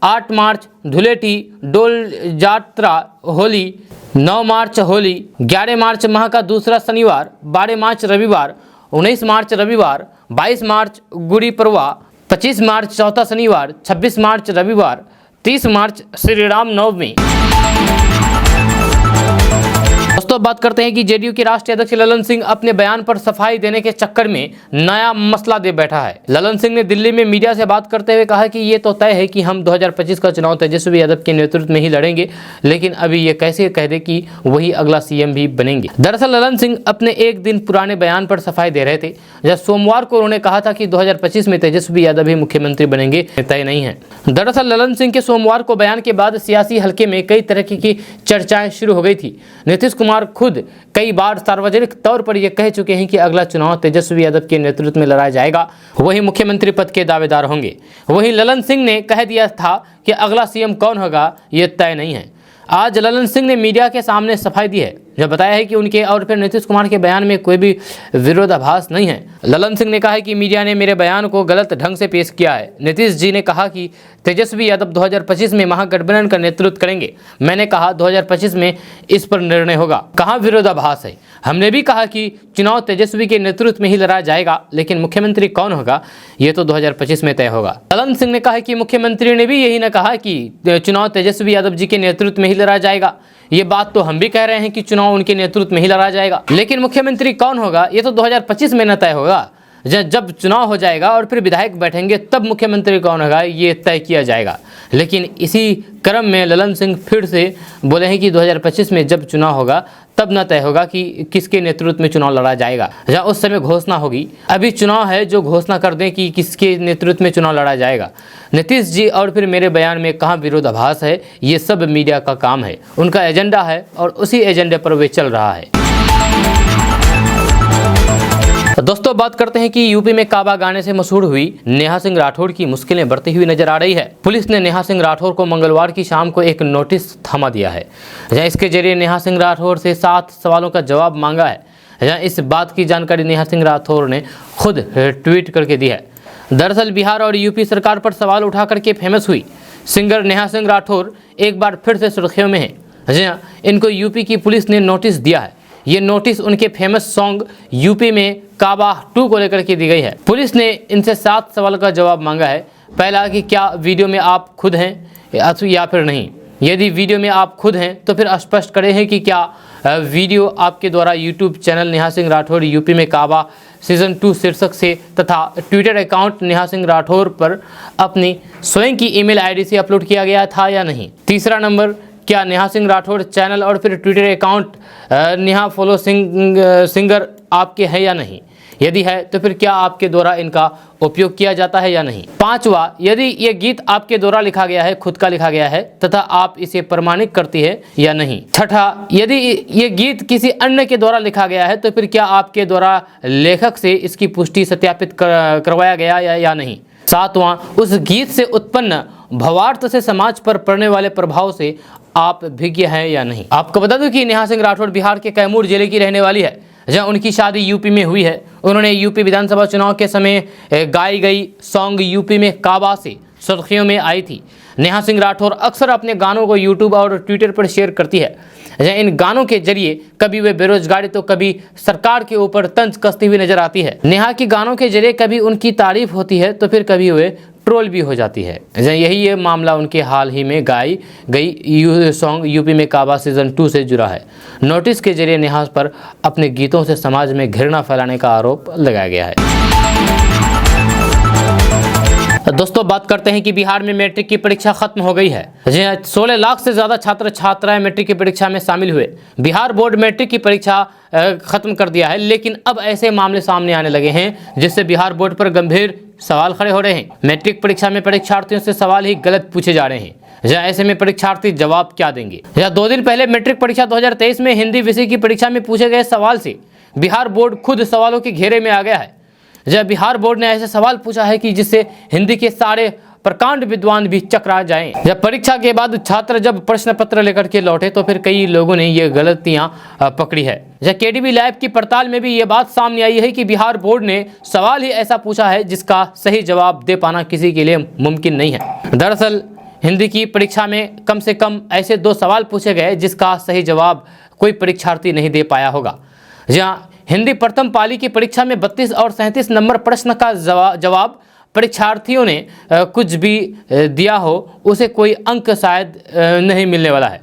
8 मार्च धुलेटी डोल जात्रा होली, 9 मार्च होली, 11 मार्च माह का दूसरा शनिवार, 12 मार्च रविवार, 19 मार्च रविवार, 22 मार्च गुड़ी पड़वा, 25 मार्च चौथा शनिवार, 26 मार्च रविवार, 30 मार्च श्री राम नवमी। दोस्तों बात करते हैं कि जेडीयू के राष्ट्रीय अध्यक्ष ललन सिंह अपने बयान पर सफाई देने के चक्कर में नया मसला दे बैठा है। ललन सिंह ने दिल्ली में मीडिया से बात करते हुए कहा कि ये तो तय है कि हम 2025 का चुनाव तेजस्वी यादव के नेतृत्व में ही लड़ेंगे, लेकिन अभी ये कैसे कह दे कि वही अगला सीएम भी बनेंगे। दरअसल ललन सिंह अपने एक दिन पुराने बयान पर सफाई दे रहे थे, जब सोमवार को उन्होंने कहा था कि 2025 में तेजस्वी यादव ही मुख्यमंत्री बनेंगे, तय नहीं है। दरअसल ललन सिंह के सोमवार को बयान के बाद सियासी हलके में कई तरह की चर्चाएं शुरू हो गई थी। नीतीश कुमार खुद कई बार सार्वजनिक तौर पर यह कह चुके हैं कि अगला चुनाव तेजस्वी यादव के नेतृत्व में लड़ाया जाएगा, वही मुख्यमंत्री पद के दावेदार होंगे। वहीं ललन सिंह ने कह दिया था कि अगला सीएम कौन होगा यह तय नहीं है। आज ललन सिंह ने मीडिया के सामने सफाई दी है, जब बताया है कि उनके और फिर नीतीश कुमार के बयान में कोई भी विरोधाभास नहीं है। ललन सिंह ने कहा है कि मीडिया ने मेरे बयान को गलत ढंग से पेश किया है। नीतीश जी ने कहा कि तेजस्वी यादव 2025 में महागठबंधन का नेतृत्व करेंगे। मैंने कहा 2025 में इस पर निर्णय होगा। कहाँ विरोधाभास है? हमने भी कहा कि चुनाव तेजस्वी के नेतृत्व में ही लड़ा जाएगा, लेकिन मुख्यमंत्री कौन होगा ये तो 2025 में तय होगा। ललन सिंह ने कहा कि मुख्यमंत्री ने भी यही न कहा कि चुनाव तेजस्वी यादव जी के नेतृत्व में ही लड़ा जाएगा। ये बात तो हम भी कह रहे हैं कि चुनाव उनके नेतृत्व में ही लड़ा जाएगा, लेकिन मुख्यमंत्री कौन होगा ये तो 2025 में न तय होगा। जब चुनाव हो जाएगा और फिर विधायक बैठेंगे तब मुख्यमंत्री कौन होगा ये तय किया जाएगा। लेकिन इसी क्रम में ललन सिंह फिर से बोले हैं कि 2025 में जब चुनाव होगा तब न तय होगा कि किसके नेतृत्व में चुनाव लड़ा जाएगा, जहाँ उस समय घोषणा होगी। अभी चुनाव है, जो घोषणा कर दें कि किसके नेतृत्व में चुनाव लड़ा जाएगा। नीतीश जी और फिर मेरे बयान में कहाँ विरोधाभास है? ये सब मीडिया का काम है, उनका एजेंडा है और उसी एजेंडे पर वे चल रहा है। दोस्तों बात करते हैं कि यूपी में काबा गाने से मशहूर हुई नेहा सिंह राठौड़ की मुश्किलें बढ़ती हुई नजर आ रही है। पुलिस ने नेहा सिंह राठौड़ को मंगलवार की शाम को एक नोटिस थमा दिया है, जहां इसके जरिए नेहा सिंह राठौड़ से 7 सवालों का जवाब मांगा है। जहां इस बात की जानकारी नेहा सिंह राठौड़ ने खुद ट्वीट करके दी है। दरअसल बिहार और यूपी सरकार पर सवाल उठा करके फेमस हुई सिंगर नेहा सिंह राठौड़ एक बार फिर से सुर्खियों में है। जहां इनको यूपी की पुलिस ने नोटिस दिया है। ये नोटिस उनके फेमस सॉन्ग यूपी में काबा 2 को लेकर के दी गई है। पुलिस ने इनसे 7 सवाल का जवाब मांगा है। पहला कि क्या वीडियो में आप खुद हैं या फिर नहीं। यदि वीडियो में आप खुद हैं तो फिर स्पष्ट करें हैं कि क्या वीडियो आपके द्वारा YouTube channel Neha Singh Rathore UP में काबा सीजन 2 शीर्षक से तथा ट्विटर अकाउंट नेहा सिंह राठौड़ पर अपनी स्वयं की ईमेल आईडी से अपलोड किया गया था या नहीं। तीसरा नंबर, क्या नेहा सिंह राठौड़ चैनल और फिर Twitter account Neha follow singer आपके हैं या नहीं। यदि है तो फिर क्या आपके द्वारा इनका उपयोग किया जाता है या नहीं। पांचवा, यदि ये गीत आपके द्वारा लिखा गया है, खुद का लिखा गया है तथा आप इसे प्रमाणित करती है या नहीं। छठा, यदि ये गीत किसी अन्य के द्वारा लिखा गया है तो फिर क्या आपके द्वारा लेखक से इसकी पुष्टि सत्यापित करवाया गया या नहीं। सातवां, उस गीत से उत्पन्न भावार्थ से समाज पर पड़ने वाले प्रभाव से आप भिज्ञ हैं या नहीं। आपको बता दूं कि नेहा सिंह राठौड़ बिहार के कैमूर जिले की रहने वाली है, जहां उनकी शादी यूपी में हुई है। उन्होंने यूपी विधानसभा चुनाव के समय गाई गई सॉन्ग यूपी में काबा से सुर्खियों में आई थी। नेहा सिंह राठौड़ अक्सर अपने गानों को यूट्यूब और ट्विटर पर शेयर करती है। इन गानों के जरिए कभी वे बेरोजगारी तो कभी सरकार के ऊपर तंज कसती हुई नजर आती है। नेहा के गानों के जरिए कभी उनकी तारीफ होती है तो फिर कभी वे ट्रोल भी हो जाती है। यही ये मामला उनके हाल ही में गाई गई सॉन्ग यूपी में काबा सीजन 2 से जुड़ा है। नोटिस के जरिए नेहा पर अपने गीतों से समाज में घृणा फैलाने का आरोप लगाया गया है। दोस्तों बात करते हैं कि बिहार में मैट्रिक की परीक्षा खत्म हो गई है। 16 लाख से ज़्यादा छात्र छात्राएं मैट्रिक की परीक्षा में शामिल हुए। बिहार बोर्ड मैट्रिक की परीक्षा खत्म कर दिया है, लेकिन अब ऐसे मामले सामने आने लगे हैं जिससे बिहार बोर्ड पर गंभीर सवाल खड़े हो रहे हैं। मैट्रिक परीक्षा में परीक्षार्थियों से सवाल ही गलत पूछे जा रहे हैं। ऐसे में परीक्षार्थी जवाब क्या देंगे। 2 दिन पहले मैट्रिक परीक्षा 2023 में हिंदी विषय की परीक्षा में पूछे गए सवाल से बिहार बोर्ड खुद सवालों के घेरे में आ गया है। बिहार बोर्ड ने ऐसे सवाल पूछा है कि जिससे हिंदी के सारे प्रकांड विद्वान भी चकरा जाएं। जब परीक्षा के बाद छात्र जब प्रश्न पत्र लेकर के लौटे तो फिर कई लोगों ने ये गलतियां पकड़ी है। केडीबी लैब की पड़ताल में भी ये बात सामने आई है कि बिहार बोर्ड ने सवाल ही ऐसा पूछा है जिसका सही जवाब दे पाना किसी के लिए मुमकिन नहीं है। दरअसल हिंदी की परीक्षा में कम से कम ऐसे 2 सवाल पूछे गए जिसका सही जवाब कोई परीक्षार्थी नहीं दे पाया होगा। जहाँ हिंदी प्रथम पाली की परीक्षा में 32 और 37 नंबर प्रश्न का जवाब परीक्षार्थियों ने कुछ भी दिया हो उसे कोई अंक शायद नहीं मिलने वाला है।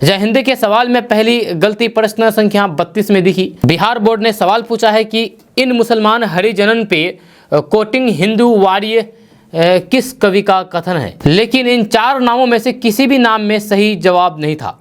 जय हिंद के सवाल में पहली गलती प्रश्न संख्या 32 में दिखी। बिहार बोर्ड ने सवाल पूछा है कि इन मुसलमान हरिजनन पे कोटिंग हिंदू वार्य किस कवि का कथन है, लेकिन इन 4 नामों में से किसी भी नाम में सही जवाब नहीं था।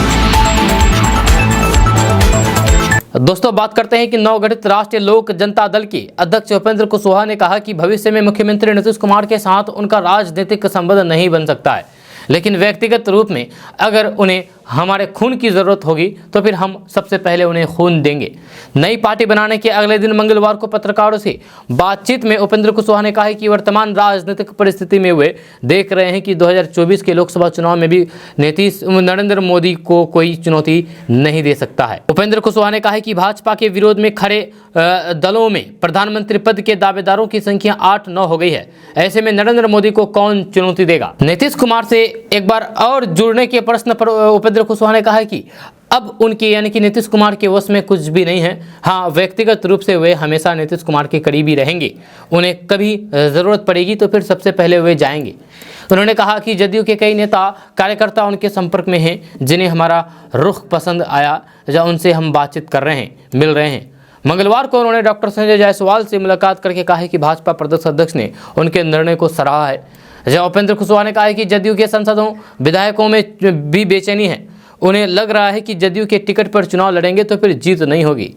दोस्तों बात करते हैं कि नवगठित राष्ट्रीय लोक जनता दल के अध्यक्ष उपेंद्र कुशवाहा ने कहा कि भविष्य में मुख्यमंत्री नीतीश कुमार के साथ उनका राजनीतिक संबंध नहीं बन सकता है, लेकिन व्यक्तिगत रूप में अगर उन्हें हमारे खून की ज़रूरत होगी तो फिर हम सबसे पहले उन्हें खून देंगे। नई पार्टी बनाने के अगले दिन मंगलवार को पत्रकारों से बातचीत में उपेंद्र कुशवाहा ने कहा कि वर्तमान राजनीतिक परिस्थिति में वे देख रहे हैं कि 2024 के लोकसभा चुनाव में भी नरेंद्र मोदी को कोई चुनौती नहीं दे सकता है। उपेंद्र कुशवाहा ने कहा कि भाजपा के विरोध में खड़े दलों में प्रधानमंत्री पद के दावेदारों की संख्या 8-9 हो गई है। ऐसे में नरेंद्र मोदी को कौन चुनौती देगा। नीतीश कुमार से एक बार और जुड़ने के प्रश्न पर उपेंद्र कुशवाहा ने कहा कि अब उनके यानी कि नीतीश कुमार के वश में कुछ भी नहीं है। हाँ, व्यक्तिगत रूप से वे हमेशा नीतीश कुमार के करीबी रहेंगे। उन्हें कभी ज़रूरत पड़ेगी तो फिर सबसे पहले वे जाएंगे। उन्होंने कहा कि जदयू के कई नेता कार्यकर्ता उनके संपर्क में हैं, जिन्हें हमारा रुख पसंद आया, या उनसे हम बातचीत कर रहे हैं, मिल रहे हैं। मंगलवार को उन्होंने डॉक्टर संजय जायसवाल से मुलाकात करके कहा कि भाजपा प्रदेश अध्यक्ष ने उनके निर्णय को सराहा है। जब उपेंद्र कुशवाहा ने कहा कि जदयू के सांसदों विधायकों में भी बेचैनी है। उन्हें लग रहा है कि जदयू के टिकट पर चुनाव लड़ेंगे तो फिर जीत नहीं होगी।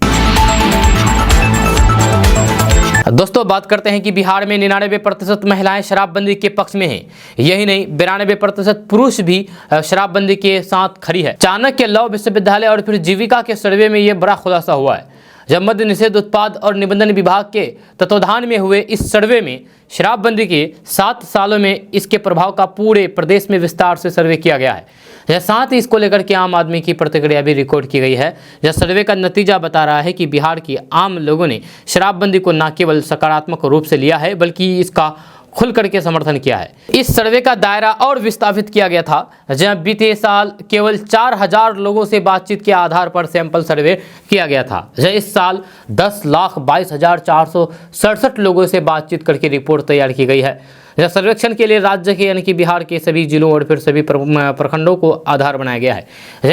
दोस्तों बात करते हैं कि बिहार में 99% महिलाएं शराबबंदी के पक्ष में हैं। यही नहीं, 92% पुरुष भी शराबबंदी के साथ खड़ी है। चाणक्य लॉ विश्वविद्यालय और फिर जीविका के सर्वे में यह बड़ा खुलासा हुआ है। जब मद्य निषेध उत्पाद और निबंधन विभाग के तत्वाधान में हुए इस सर्वे में शराबबंदी के 7 सालों में इसके प्रभाव का पूरे प्रदेश में विस्तार से सर्वे किया गया है। यह साथ ही इसको लेकर के आम आदमी की प्रतिक्रिया भी रिकॉर्ड की गई है। यह सर्वे का नतीजा बता रहा है कि बिहार की आम लोगों ने शराबबंदी को न केवल सकारात्मक रूप से लिया है बल्कि इसका खुल करके समर्थन किया है। इस सर्वे का दायरा और विस्तारित किया गया था, जहां बीते साल केवल 4000 लोगों से बातचीत के आधार पर सैंपल सर्वे किया गया था। जहां इस साल 10,22,467 लोगों से बातचीत करके रिपोर्ट तैयार की गई है। यह सर्वेक्षण के लिए राज्य के यानी कि बिहार के सभी जिलों और फिर सभी प्रखंडों को आधार बनाया गया है।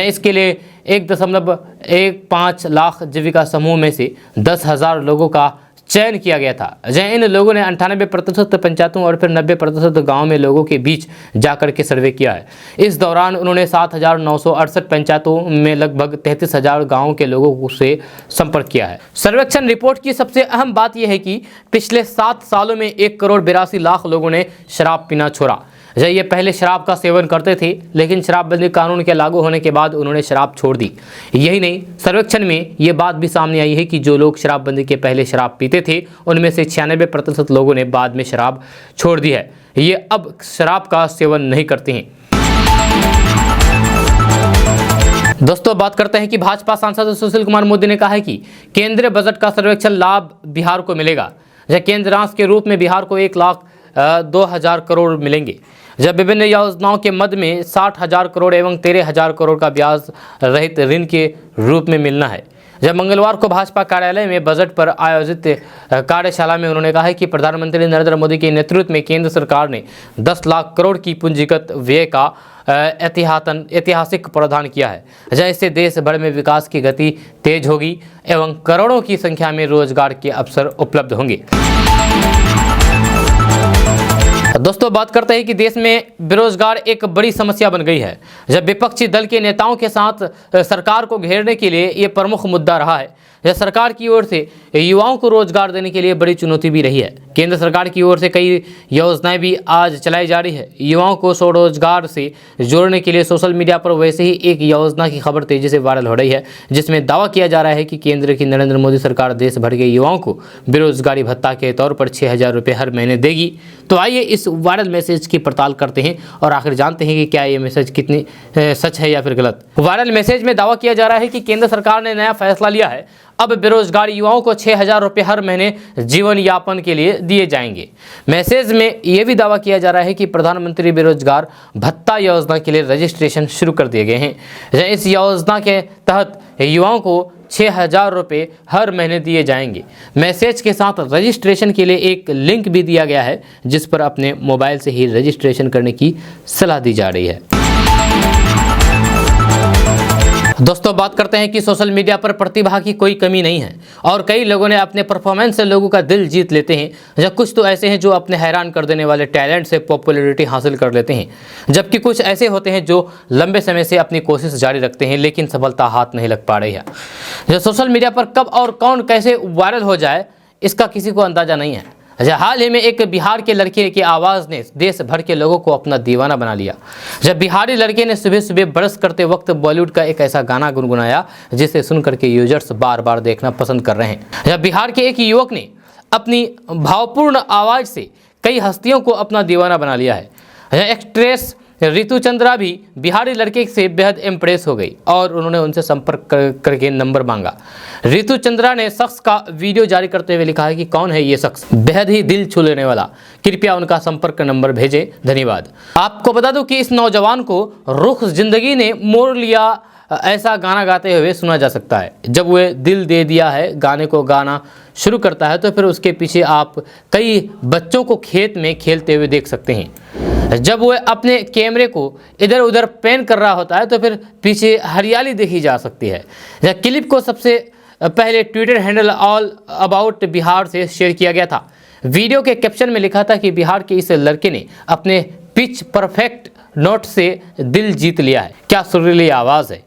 इसके लिए 1.15 लाख जीविका समूह में से 10,000 लोगों का चयन किया गया था। जहां इन लोगों ने 98% पंचायतों और फिर 90% गाँव में लोगों के बीच जाकर के सर्वे किया है। इस दौरान उन्होंने 7,968 पंचायतों में लगभग 33,000 गाँवों के लोगों से संपर्क किया है। सर्वेक्षण रिपोर्ट की सबसे अहम बात यह है कि पिछले 7 सालों में 1,82,00,000 लोगों ने शराब पीना छोड़ा। जब ये पहले शराब का सेवन करते थे, लेकिन शराबबंदी कानून के लागू होने के बाद उन्होंने शराब छोड़ दी। यही नहीं, सर्वेक्षण में ये बात भी सामने आई है कि जो लोग शराबबंदी के पहले शराब पीते थे उनमें से 96% लोगों ने बाद में शराब छोड़ दी है। ये अब शराब का सेवन नहीं करते हैं। दोस्तों बात करते हैं कि भाजपा सांसद सुशील कुमार मोदी ने कहा है कि केंद्रीय बजट का सर्वेक्षण लाभ बिहार को मिलेगा। जब केंद्र राशि के रूप में बिहार को 1,02,000 करोड़ मिलेंगे, जब विभिन्न योजनाओं के मद में 60,000 करोड़ एवं 13,000 करोड़ का ब्याज रहित ऋण के रूप में मिलना है। जब मंगलवार को भाजपा कार्यालय में बजट पर आयोजित कार्यशाला में उन्होंने कहा है कि प्रधानमंत्री नरेंद्र मोदी के नेतृत्व में केंद्र सरकार ने 10 लाख करोड़ की पूंजीगत व्यय का ऐतिहासिक प्रावधान किया है। इससे देश भर में विकास की गति तेज होगी एवं करोड़ों की संख्या में रोजगार के अवसर उपलब्ध होंगे। दोस्तों बात करते हैं कि देश में बेरोजगार एक बड़ी समस्या बन गई है। जब विपक्षी दल के नेताओं के साथ सरकार को घेरने के लिए ये प्रमुख मुद्दा रहा है। यह सरकार की ओर से युवाओं को रोजगार देने के लिए बड़ी चुनौती भी रही है। केंद्र सरकार की ओर से कई योजनाएं भी आज चलाई जा रही है। युवाओं को स्वरोजगार से जोड़ने के लिए सोशल मीडिया पर वैसे ही एक योजना की खबर तेजी से वायरल हो रही है, जिसमें दावा किया जा रहा है कि केंद्र की नरेंद्र मोदी सरकार देश भर के युवाओं को बेरोजगारी भत्ता के तौर पर 6,000 रुपये हर महीने देगी। तो आइए इस वायरल मैसेज की पड़ताल करते हैं और आखिर जानते हैं कि क्या ये मैसेज कितनी सच है या फिर गलत। वायरल मैसेज में दावा किया जा रहा है कि केंद्र सरकार ने नया फैसला लिया है। अब बेरोजगार युवाओं को 6,000 रुपये हर महीने जीवन यापन के लिए दिए जाएंगे। मैसेज में यह भी दावा किया जा रहा है कि प्रधानमंत्री बेरोजगार भत्ता योजना के लिए रजिस्ट्रेशन शुरू कर दिए गए हैं। इस योजना के तहत युवाओं को 6,000 रुपये हर महीने दिए जाएंगे। मैसेज के साथ रजिस्ट्रेशन के लिए एक लिंक भी दिया गया है, जिस पर अपने मोबाइल से ही रजिस्ट्रेशन करने की सलाह दी जा रही है। दोस्तों, बात करते हैं कि सोशल मीडिया पर प्रतिभा की कोई कमी नहीं है और कई लोगों ने अपने परफॉर्मेंस से लोगों का दिल जीत लेते हैं। या कुछ तो ऐसे हैं जो अपने हैरान कर देने वाले टैलेंट से पॉपुलैरिटी हासिल कर लेते हैं, जबकि कुछ ऐसे होते हैं जो लंबे समय से अपनी कोशिश जारी रखते हैं लेकिन सफलता हाथ नहीं लग पा रही है। जो सोशल मीडिया पर कब और कौन कैसे वायरल हो जाए, इसका किसी को अंदाजा नहीं है। हाल ही में एक बिहार के लड़के की आवाज़ ने देश भर के लोगों को अपना दीवाना बना लिया, जब बिहारी लड़के ने सुबह सुबह ब्रश करते वक्त बॉलीवुड का एक ऐसा गाना गुनगुनाया जिसे सुनकर के यूजर्स बार बार देखना पसंद कर रहे हैं। जब बिहार के एक युवक ने अपनी भावपूर्ण आवाज़ से कई हस्तियों को अपना दीवाना बना लिया है। एक्ट्रेस ऋतु चंद्रा भी बिहारी लड़के से बेहद इम्प्रेस हो गई और उन्होंने उनसे संपर्क करके नंबर मांगा। ऋतु चंद्रा ने शख्स का वीडियो जारी करते हुए लिखा है कि कौन है ये शख्स, बेहद ही दिल छू लेने वाला, कृपया उनका संपर्क नंबर भेजें, धन्यवाद। आपको बता दूं कि इस नौजवान को रुख जिंदगी ने मोड़ लिया ऐसा गाना गाते हुए सुना जा सकता है। जब वह दिल दे दिया है गाने को गाना शुरू करता है तो फिर उसके पीछे आप कई बच्चों को खेत में खेलते हुए देख सकते हैं। जब वह अपने कैमरे को इधर उधर पैन कर रहा होता है तो फिर पीछे हरियाली देखी जा सकती है। यह क्लिप को सबसे पहले Twitter handle all about Bihar से शेयर किया गया था। वीडियो के कैप्शन में लिखा था कि बिहार के इस लड़के ने अपने पिच परफेक्ट नोट से दिल जीत लिया है। क्या सुरीली आवाज़ है।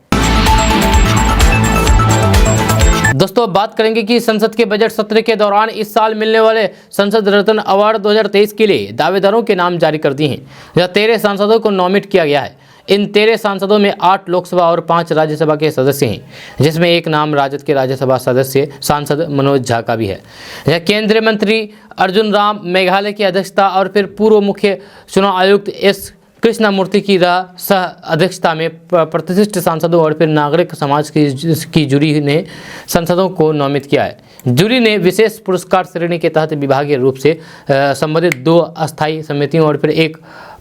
दोस्तों, बात करेंगे कि संसद के बजट सत्र के दौरान इस साल मिलने वाले संसद रत्न अवार्ड 2023 के लिए दावेदारों के नाम जारी कर दिए हैं। यह 13 सांसदों को नॉमिनेट किया गया है। इन 13 सांसदों में 8 लोकसभा और 5 राज्यसभा के सदस्य हैं, जिसमें एक नाम राजद के राज्यसभा सदस्य सांसद मनोज झा का भी है। यह केंद्रीय मंत्री अर्जुन राम मेघवाल की अध्यक्षता और फिर पूर्व मुख्य चुनाव आयुक्त एस कृष्णामूर्ति की सह अध्यक्षता में प्रतिष्ठित सांसदों और फिर नागरिक समाज की जूरी ने सांसदों को नामित किया है। जूरी ने विशेष पुरस्कार श्रेणी के तहत विभागीय रूप से संबंधित 2 अस्थायी समितियों और फिर एक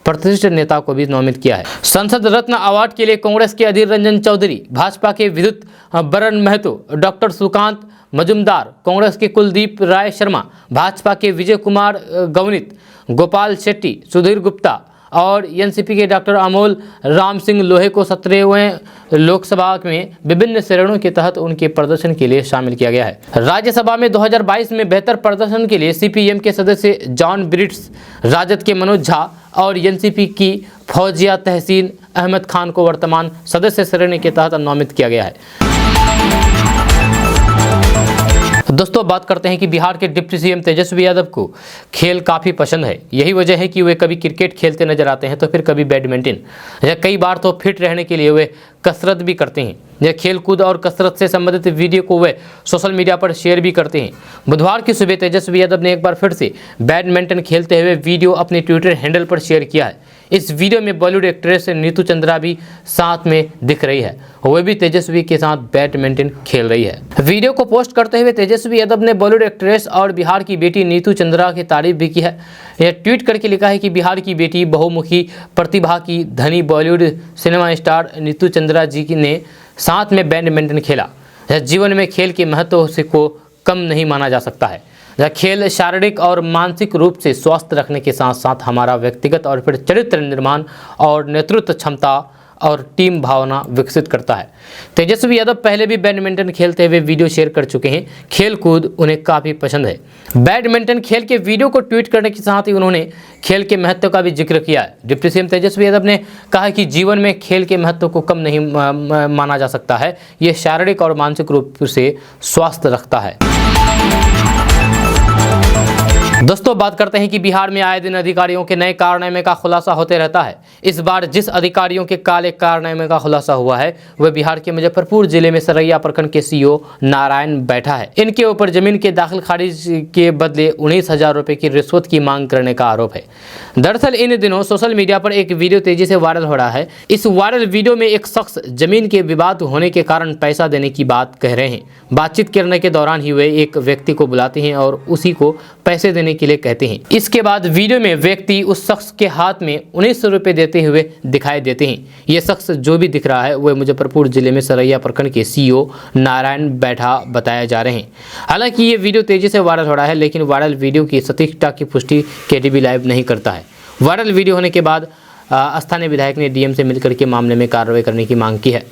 प्रतिष्ठित नेता को भी नामित किया है। संसद रत्न अवार्ड के लिए कांग्रेस के अधीर रंजन चौधरी, भाजपा के विद्युत बरन महतो, डॉक्टर सुकांत मजुमदार, कांग्रेस के कुलदीप राय शर्मा, भाजपा के विजय कुमार गवनित, गोपाल शेट्टी, सुधीर गुप्ता और एनसीपी के डॉक्टर अमोल राम सिंह लोहे को 17वें लोकसभा में विभिन्न श्रेणियों के तहत उनके प्रदर्शन के लिए शामिल किया गया है। राज्यसभा में 2022 में बेहतर प्रदर्शन के लिए सीपीएम के सदस्य जॉन ब्रिट्स, राजद के मनोज झा और एनसीपी की फौजिया तहसीन अहमद खान को वर्तमान सदस्य श्रेणी के तहत नामित किया गया है। दोस्तों, बात करते हैं कि बिहार के डिप्टी सीएम तेजस्वी यादव को खेल काफ़ी पसंद है। यही वजह है कि वे कभी क्रिकेट खेलते नजर आते हैं तो फिर कभी बैडमिंटन, या कई बार तो फिट रहने के लिए वे कसरत भी करते हैं। यह खेलकूद और कसरत से संबंधित वीडियो को वे सोशल मीडिया पर शेयर भी करते हैं। बुधवार की सुबह तेजस्वी यादव ने एक बार फिर से बैडमिंटन खेलते हुए वीडियो अपने ट्विटर हैंडल पर शेयर किया है। इस वीडियो में बॉलीवुड एक्ट्रेस ऋतु चंद्रा भी साथ में दिख रही है, वह भी तेजस्वी के साथ बैडमिंटन खेल रही है। वीडियो को पोस्ट करते हुए तेजस्वी यादव ने बॉलीवुड एक्ट्रेस और बिहार की बेटी ऋतु चंद्रा की तारीफ भी की है। यह ट्वीट करके लिखा है कि बिहार की बेटी बहुमुखी प्रतिभा की धनी बॉलीवुड सिनेमा स्टार ऋतु चंद्रा जी ने साथ में बैडमिंटन खेला। यह जीवन में खेल के महत्व से को कम नहीं माना जा सकता है। यह खेल शारीरिक और मानसिक रूप से स्वस्थ रखने के साथ साथ हमारा व्यक्तिगत और फिर चरित्र निर्माण और नेतृत्व क्षमता और टीम भावना विकसित करता है। तेजस्वी यादव पहले भी बैडमिंटन खेलते हुए वीडियो शेयर कर चुके हैं। खेल कूद उन्हें काफ़ी पसंद है। बैडमिंटन खेल के वीडियो को ट्वीट करने के साथ ही उन्होंने खेल के महत्व का भी जिक्र किया है। डिप्टी सीएम तेजस्वी यादव ने कहा कि जीवन में खेल के महत्व को कम नहीं माना जा सकता है। ये शारीरिक और मानसिक रूप से स्वस्थ रखता है। दोस्तों, बात करते हैं कि बिहार में आए दिन अधिकारियों के नए कारनामे का खुलासा होते रहता है। इस बार जिस अधिकारियों के काले कारनामे का खुलासा हुआ है वह बिहार के मुजफ्फरपुर जिले में सरैया प्रखंड के सीओ नारायण बैठा है। इनके ऊपर जमीन के दाखिल खारिज के बदले 19,000 रुपये की रिश्वत की मांग करने का आरोप है। दरअसल इन दिनों सोशल मीडिया पर एक वीडियो तेजी से वायरल हो रहा है। इस वायरल वीडियो में एक शख्स जमीन के विवाद होने के कारण पैसा देने की बात कह रहे हैं। बातचीत करने के दौरान ही वे एक व्यक्ति को बुलाते हैं और उसी को पैसे देने के लिए कहते हैं। इसके बाद वीडियो में व्यक्ति उस शख्स के हाथ में 1900 रुपये देते हुए दिखाई देते हैं। ये शख्स जो भी दिख रहा है वह मुजफ्फरपुर जिले में सरैया प्रखंड के सीओ नारायण बैठा बताया जा रहे हैं। हालांकि ये वीडियो तेजी से वायरल हो रहा है, लेकिन वायरल वीडियो की सटीकता की पुष्टि केटीवी लाइव नहीं करता है। वायरल वीडियो होने के बाद स्थानीय विधायक ने डीएम से मिलकर के मामले में कार्रवाई करने की मांग की है।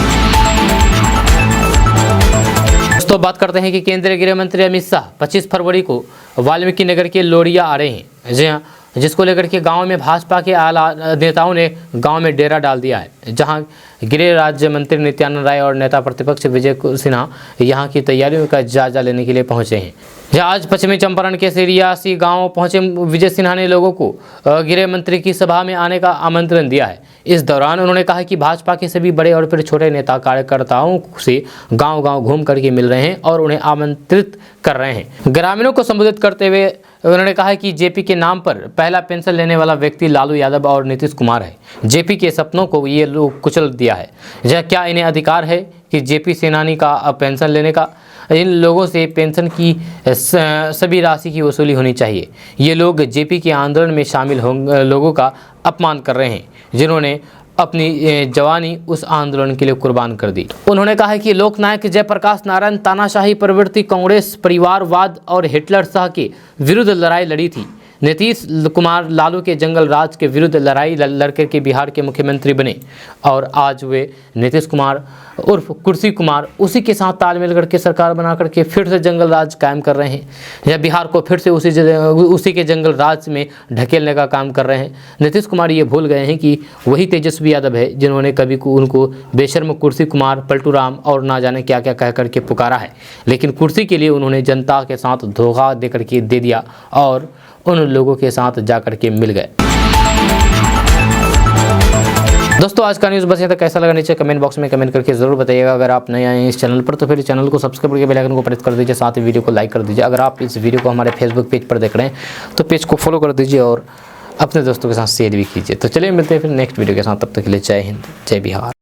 दोस्तों बात करते हैं कि केंद्रीय गृह मंत्री अमित शाह 25 फरवरी को वाल्मीकि नगर के लोरिया आ रहे हैं। जी हाँ, जिसको लेकर के गांव में भाजपा के आला नेताओं ने गांव में डेरा डाल दिया है, जहां गृह राज्य मंत्री नित्यानंद राय और नेता प्रतिपक्ष विजय सिन्हा यहां की तैयारियों का जायजा लेने के लिए पहुंचे हैं। जहां आज पश्चिमी चंपारण के सिरियासी गांव पहुंचे विजय सिन्हा ने लोगों को गृह मंत्री की सभा में आने का आमंत्रण दिया है। इस दौरान उन्होंने कहा कि भाजपा के सभी बड़े और फिर छोटे नेता कार्यकर्ताओं से गांव-गांव घूम करके मिल रहे हैं और उन्हें आमंत्रित कर रहे हैं। ग्रामीणों को संबोधित करते हुए उन्होंने कहा कि जेपी के नाम पर पहला पेंशन लेने वाला व्यक्ति लालू यादव और नीतीश कुमार है। जेपी के सपनों को ये लोग कुचल दिया है। यह क्या इन्हें अधिकार है कि जेपी सेनानी का पेंशन लेने का? इन लोगों से पेंशन की सभी राशि की वसूली होनी चाहिए। ये लोग जेपी के आंदोलन में शामिल लोगों का अपमान कर रहे हैं, जिन्होंने अपनी जवानी उस आंदोलन के लिए कुर्बान कर दी। उन्होंने कहा कि लोकनायक जयप्रकाश नारायण तानाशाही प्रवृत्ति, कांग्रेस, परिवारवाद और हिटलर शाह के विरुद्ध लड़ाई लड़ी थी। नीतीश कुमार लालू के जंगल राज के विरुद्ध लड़ाई लड़कर के बिहार के मुख्यमंत्री बने और आज वे नीतीश कुमार उर्फ कुर्सी कुमार उसी के साथ तालमेल करके सरकार बना करके फिर से जंगल राज कायम कर रहे हैं, या बिहार को फिर से उसी के जंगल राज में ढकेलने का काम कर रहे हैं। नीतीश कुमार ये भूल गए हैं कि वही तेजस्वी यादव है जिन्होंने कभी उनको बेशर्म कुर्सी कुमार, पलटू राम और ना जाने क्या क्या कह करके पुकारा है, लेकिन कुर्सी के लिए उन्होंने जनता के साथ धोखा दे करके दे दिया और उन लोगों के साथ जाकर के मिल गए। दोस्तों आज का न्यूज़ बस यहाँ तक। कैसा लगा नीचे कमेंट बॉक्स में कमेंट करके जरूर बताइएगा। अगर आप नए आए हैं इस चैनल पर तो फिर चैनल को सब्सक्राइब करके बेल आइकन को प्रेस कर दीजिए, साथ ही वीडियो को लाइक कर दीजिए। अगर आप इस वीडियो को हमारे फेसबुक पेज पर देख रहे हैं तो पेज को फॉलो कर दीजिए और अपने दोस्तों के साथ शेयर भी कीजिए। तो चलिए मिलते हैं फिर नेक्स्ट वीडियो के साथ, तब तक के लिए जय हिंद, जय बिहार।